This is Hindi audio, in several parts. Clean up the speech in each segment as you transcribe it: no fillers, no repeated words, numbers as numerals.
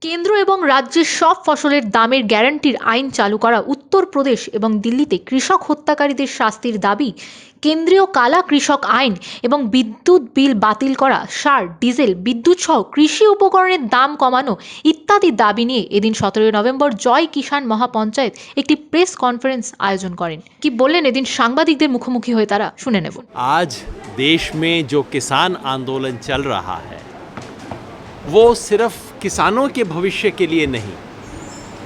কেন্দ্র এবং রাজ্যের সব ফসলের দামের গ্যারান্টির আইন চালু করা উত্তরপ্রদেশ এবং দিল্লিতে কৃষক হত্যাকারীদের শাস্তির দাবি, কেন্দ্রীয় কালা কৃষক আইন এবং বিদ্যুৎ বিল বাতিল করা, সার, ডিজেল, বিদ্যুৎ সহ কৃষি উপকরণের দাম কমানো ইত্যাদি দাবি নিয়ে এদিন 17 নভেম্বর জয় কিষাণ মহাপঞ্চায়েত একটি প্রেস কনফারেন্স আয়োজন করেন। কি বললেন এদিন সাংবাদিকদের মুখোমুখি হয়ে তারা, শুনে নেব। आज देश में जो किसान आंदोलन चल रहा है वो सिर्फ किसानों के भविष्य के लिए नहीं,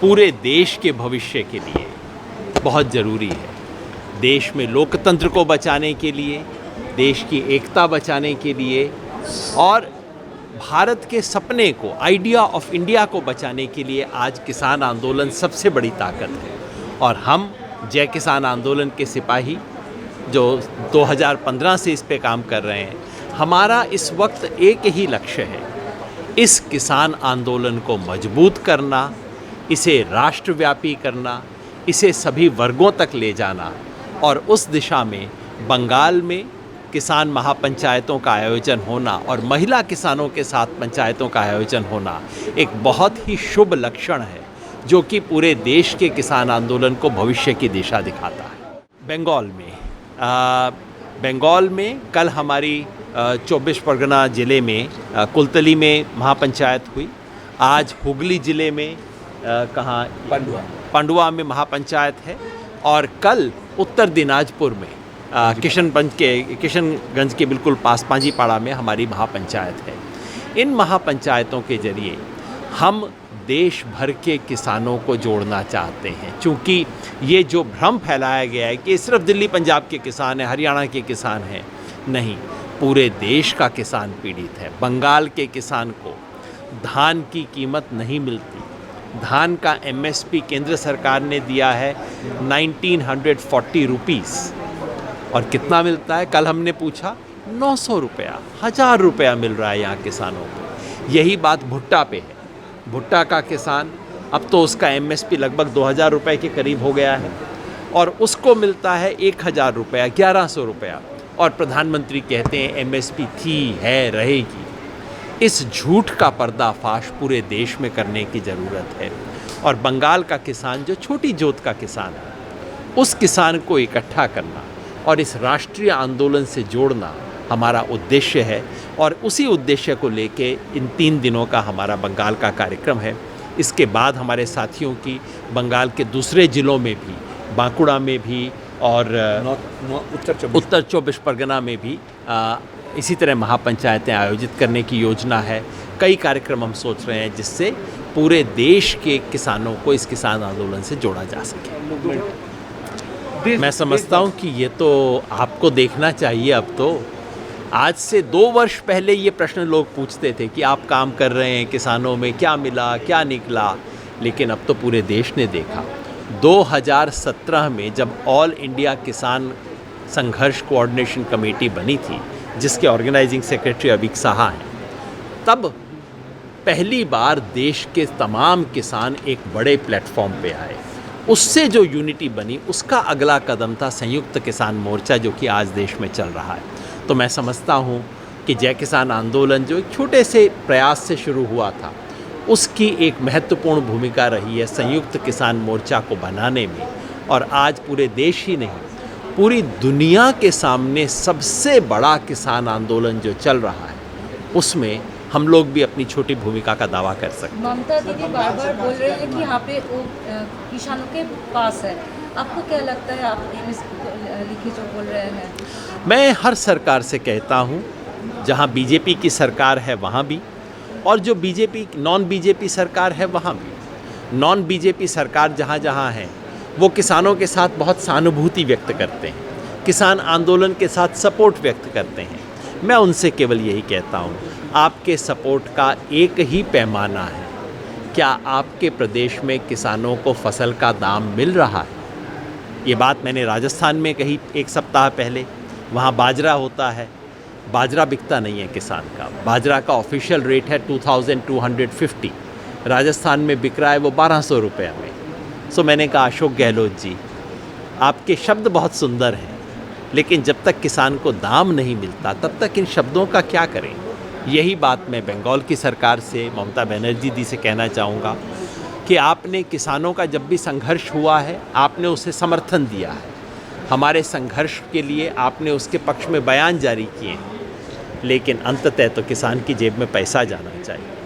पूरे देश के भविष्य के लिए बहुत ज़रूरी है। देश में लोकतंत्र को बचाने के लिए, देश की एकता बचाने के लिए और भारत के सपने को, आइडिया ऑफ इंडिया को बचाने के लिए आज किसान आंदोलन सबसे बड़ी ताकत है। और हम जय किसान आंदोलन के सिपाही जो 2015 से इस पे काम कर रहे हैं, हमारा इस वक्त एक ही लक्ष्य है, इस किसान आंदोलन को मजबूत करना, इसे राष्ट्रव्यापी करना, इसे सभी वर्गों तक ले जाना और उस दिशा में बंगाल में किसान महापंचायतों का आयोजन होना और महिला किसानों के साथ पंचायतों का आयोजन होना एक बहुत ही शुभ लक्षण है जो कि पूरे देश के किसान आंदोलन को भविष्य की दिशा दिखाता है। बंगाल में कल हमारी 24 परगना ज़िले में कुलतली में महापंचायत हुई। आज हुगली ज़िले में कहाँ पांडुआ में महापंचायत है और कल उत्तर दिनाजपुर में किशनगंज के बिल्कुल पास पांजीपाड़ा में हमारी महापंचायत है। इन महापंचायतों के जरिए हम देश भर के किसानों को जोड़ना चाहते हैं, क्योंकि ये जो भ्रम फैलाया गया है कि सिर्फ दिल्ली पंजाब के किसान हैं, हरियाणा के किसान हैं, नहीं, पूरे देश का किसान पीड़ित है। बंगाल के किसान को धान की कीमत नहीं मिलती। धान का MSP केंद्र सरकार ने दिया है 1940 रुपीज़ और कितना मिलता है? कल हमने पूछा 900 रुपया, 1000 रुपया मिल रहा है यहाँ किसानों को। यही बात भुट्टा पे है। भुट्टा का किसान अब तो उसका MSP लगभग 2000 रुपये के करीब हो गया है और उसको मिलता है 1000 रुपया, 1100 रुपया, और प्रधानमंत्री कहते हैं MSP थी, है, रहेगी। इस झूठ का पर्दाफाश पूरे देश में करने की ज़रूरत है और बंगाल का किसान जो छोटी जोत का किसान है, उस किसान को इकट्ठा करना और इस राष्ट्रीय आंदोलन से जोड़ना हमारा उद्देश्य है और उसी उद्देश्य को लेके इन 3 दिनों का हमारा बंगाल का कार्यक्रम है। इसके बाद हमारे साथियों की बंगाल के दूसरे ज़िलों में भी, बांकुड़ा में भी और उत्तर 24 परगना में भी इसी तरह महापंचायतें आयोजित करने की योजना है। कई कार्यक्रम हम सोच रहे हैं जिससे पूरे देश के किसानों को इस किसान आंदोलन से जोड़ा जा सके। मैं समझता हूँ कि ये तो आपको देखना चाहिए। अब तो आज से 2 वर्ष पहले ये प्रश्न लोग पूछते थे कि आप काम कर रहे हैं किसानों में, क्या मिला, क्या निकला, लेकिन अब तो पूरे देश ने देखा। 2017 में जब ऑल इंडिया किसान संघर्ष कोऑर्डिनेशन कमेटी बनी थी, जिसके ऑर्गेनाइजिंग सेक्रेटरी अभिक साहा हैं, तब पहली बार देश के तमाम किसान एक बड़े प्लेटफॉर्म पे आए। उससे जो यूनिटी बनी, उसका अगला कदम था संयुक्त किसान मोर्चा, जो कि आज देश में चल रहा है। तो मैं समझता हूँ कि जय किसान आंदोलन जो एक छोटे से प्रयास से शुरू हुआ था, उसकी एक महत्वपूर्ण भूमिका रही है संयुक्त किसान मोर्चा को बनाने में। और आज पूरे देश ही नहीं, पूरी दुनिया के सामने सबसे बड़ा किसान आंदोलन जो चल रहा है, उसमें हम लोग भी अपनी छोटी भूमिका का दावा कर सकते हैं। ममता दीदी बार बार बोल रहे हैं कि यहाँ पे वो किसानों के पास है, आपको क्या लगता है? आप लिखी जो बोल रहे हैं। मैं हर सरकार से कहता हूँ, जहाँ बीजेपी की सरकार है वहाँ भी, और जो नॉन बीजेपी सरकार है वहाँ भी। नॉन बीजेपी सरकार जहाँ जहाँ है वो किसानों के साथ बहुत सहानुभूति व्यक्त करते हैं, किसान आंदोलन के साथ सपोर्ट व्यक्त करते हैं। मैं उनसे केवल यही कहता हूँ, आपके सपोर्ट का एक ही पैमाना है, क्या आपके प्रदेश में किसानों को फसल का दाम मिल रहा है? ये बात मैंने राजस्थान में कही 1 सप्ताह पहले। वहाँ बाजरा होता है, बाजरा बिकता नहीं है किसान का। बाजरा का ऑफिशियल रेट है 2250, राजस्थान में बिक रहा है वो 1200 रुपये में। सो मैंने कहा, अशोक गहलोत जी, आपके शब्द बहुत सुंदर हैं, लेकिन जब तक किसान को दाम नहीं मिलता तब तक इन शब्दों का क्या करें? यही बात मैं बंगाल की सरकार से, ममता बनर्जी दी से कहना चाहूँगा कि आपने किसानों का जब भी संघर्ष हुआ है आपने उसे समर्थन दिया है, हमारे संघर्ष के लिए आपने उसके पक्ष में बयान जारी किए हैं, लेकिन अंततः तो किसान की जेब में पैसा जाना चाहिए।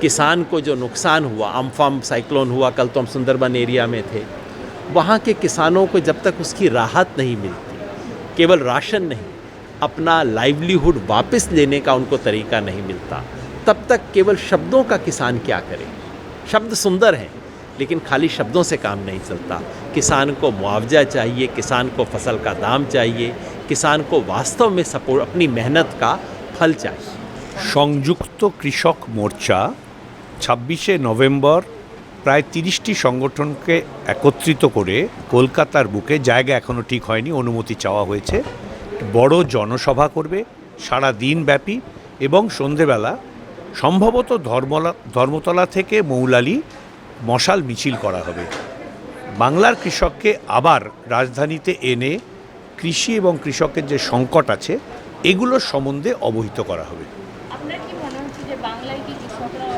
किसान को जो नुकसान हुआ, अम्फान साइक्लोन हुआ, कल तो हम सुंदरबन एरिया में थे, वहाँ के किसानों को जब तक उसकी राहत नहीं मिलती, केवल राशन नहीं, अपना लाइवलीहुड वापस लेने का उनको तरीका नहीं मिलता, तब तक केवल शब्दों का किसान क्या करे। शब्द सुंदर हैं लेकिन खाली शब्दों से काम नहीं चलता। किसान को मुआवजा चाहिए, किसान को फसल का दाम चाहिए, किसान को वास्तव में सपोर्ट, अपनी मेहनत का फल चाहिए। সংযুক্ত কৃষক মোর্চা 26শে নভেম্বর প্রায় ৩০টি সংগঠনকে একত্রিত করে কলকাতার বুকে, জায়গা এখনও ঠিক হয়নি, অনুমতি চাওয়া হয়েছে, বড় জনসভা করবে সারা দিন ব্যাপী এবং সন্ধেবেলা সম্ভবত ধর্মতলা থেকে মৌলালি মশাল মিছিল করা হবে। বাংলার কৃষককে আবার রাজধানীতে এনে কৃষি এবং কৃষকের যে সংকট আছে এগুলোর সম্বন্ধে অবহিত করা হবে। আপনার কি মনে হচ্ছে যে বাংলায় কি কৃষকরা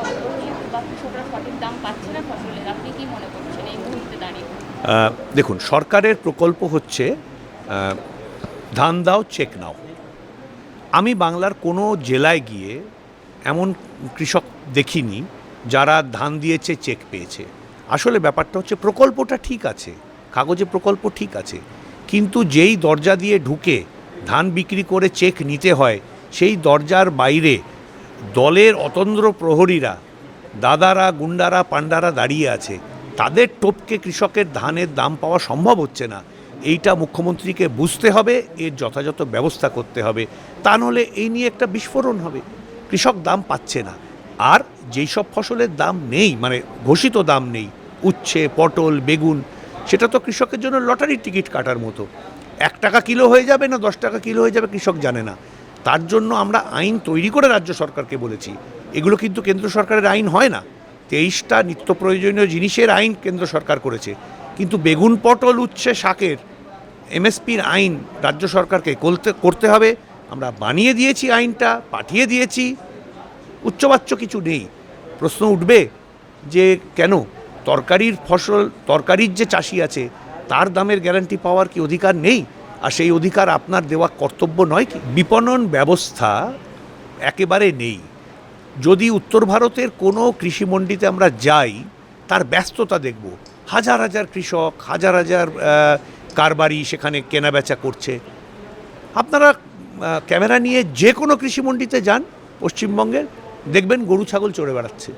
বা কৃষকরা সঠিক দাম পাচ্ছে না ফসলের? আপনি কি মনে করছেন এই মুহূর্তে দাঁড়িয়ে? দেখুন, সরকারের প্রকল্প হচ্ছে ধান দাও চেক নাও। আমি বাংলার কোনো জেলায় গিয়ে এমন কৃষক দেখিনি যারা ধান দিয়েছে চেক পেয়েছে। আসলে ব্যাপারটা হচ্ছে প্রকল্পটা ঠিক আছে, কাগজে প্রকল্প ঠিক আছে, কিন্তু যেই দরজা দিয়ে ঢুকে ধান বিক্রি করে চেক নিতে হয় সেই দরজার বাইরে দলের অতন্দ্র প্রহরীরা, দাদারা, গুন্ডারা, পান্ডারা দাঁড়িয়ে আছে, তাদের টোপকে কৃষকের ধানের দাম পাওয়া সম্ভব হচ্ছে না। এইটা মুখ্যমন্ত্রীকে বুঝতে হবে, এর যথাযথ ব্যবস্থা করতে হবে, তা নাহলে এই নিয়ে একটা বিস্ফোরণ হবে। কৃষক দাম পাচ্ছে না, আর যেই সব ফসলের দাম নেই, মানে ঘোষিত দাম নেই, উচ্ছে, পটল, বেগুন, সেটা তো কৃষকের জন্য লটারির টিকিট কাটার মতো। 1 টাকা কিলো হয়ে যাবে না 10 টাকা কিলো হয়ে যাবে কৃষক জানে না। তার জন্য আমরা আইন তৈরি করে রাজ্য সরকারকে বলেছি, এগুলো কিন্তু কেন্দ্র সরকারের আইন হয় না। 23টা নিত্য প্রয়োজনীয় জিনিসের আইন কেন্দ্র সরকার করেছে, কিন্তু বেগুন, পটল, উচ্ছে, শাকের এমএসপির আইন রাজ্য সরকারকে করতে হবে। আমরা বানিয়ে দিয়েছি, আইনটা পাঠিয়ে দিয়েছি, উচ্চবাচ্য কিছু নেই। প্রশ্ন উঠবে যে কেন তরকারির ফসল, তরকারির যে চাষি আছে তার দামের গ্যারান্টি পাওয়ার কি অধিকার নেই? আর সেই অধিকার আপনার দেওয়া কর্তব্য নয় কি? বিপণন ব্যবস্থা একেবারে নেই। যদি উত্তর ভারতের কোনো কৃষি মন্ডিতে আমরা যাই, তার ব্যস্ততা দেখব, হাজার হাজার কৃষক, হাজার হাজার কারবারি সেখানে কেনাবেচা করছে। আপনারা ক্যামেরা নিয়ে যে কোনো কৃষি মন্ডিতে যান পশ্চিমবঙ্গের, দেখবেন গরু ছাগল চড়ে বেড়াচ্ছে,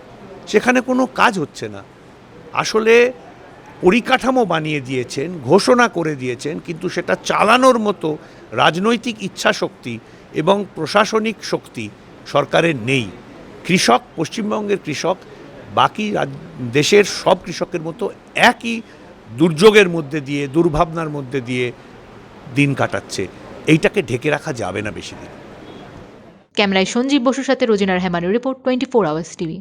সেখানে কোনো কাজ হচ্ছে না। আসলে পরিকাঠামো বানিয়ে দিয়েছেন, ঘোষণা করে দিয়েছেন, কিন্তু সেটা চালানোর মতো রাজনৈতিক ইচ্ছাশক্তি এবং প্রশাসনিক শক্তি সরকারের নেই। কৃষক, পশ্চিমবঙ্গের কৃষক বাকি দেশের সব কৃষকের মতো একই দুর্যোগের মধ্যে দিয়ে, দুর্ভাবনার মধ্যে দিয়ে দিন কাটাচ্ছে। এইটাকে ঢেকে রাখা যাবে না বেশি দিন। ক্যামেরায় সঞ্জীব বসুর সাথে রোজিনার হেমানের রিপোর্ট, 24 আওয়ার্স টিভি।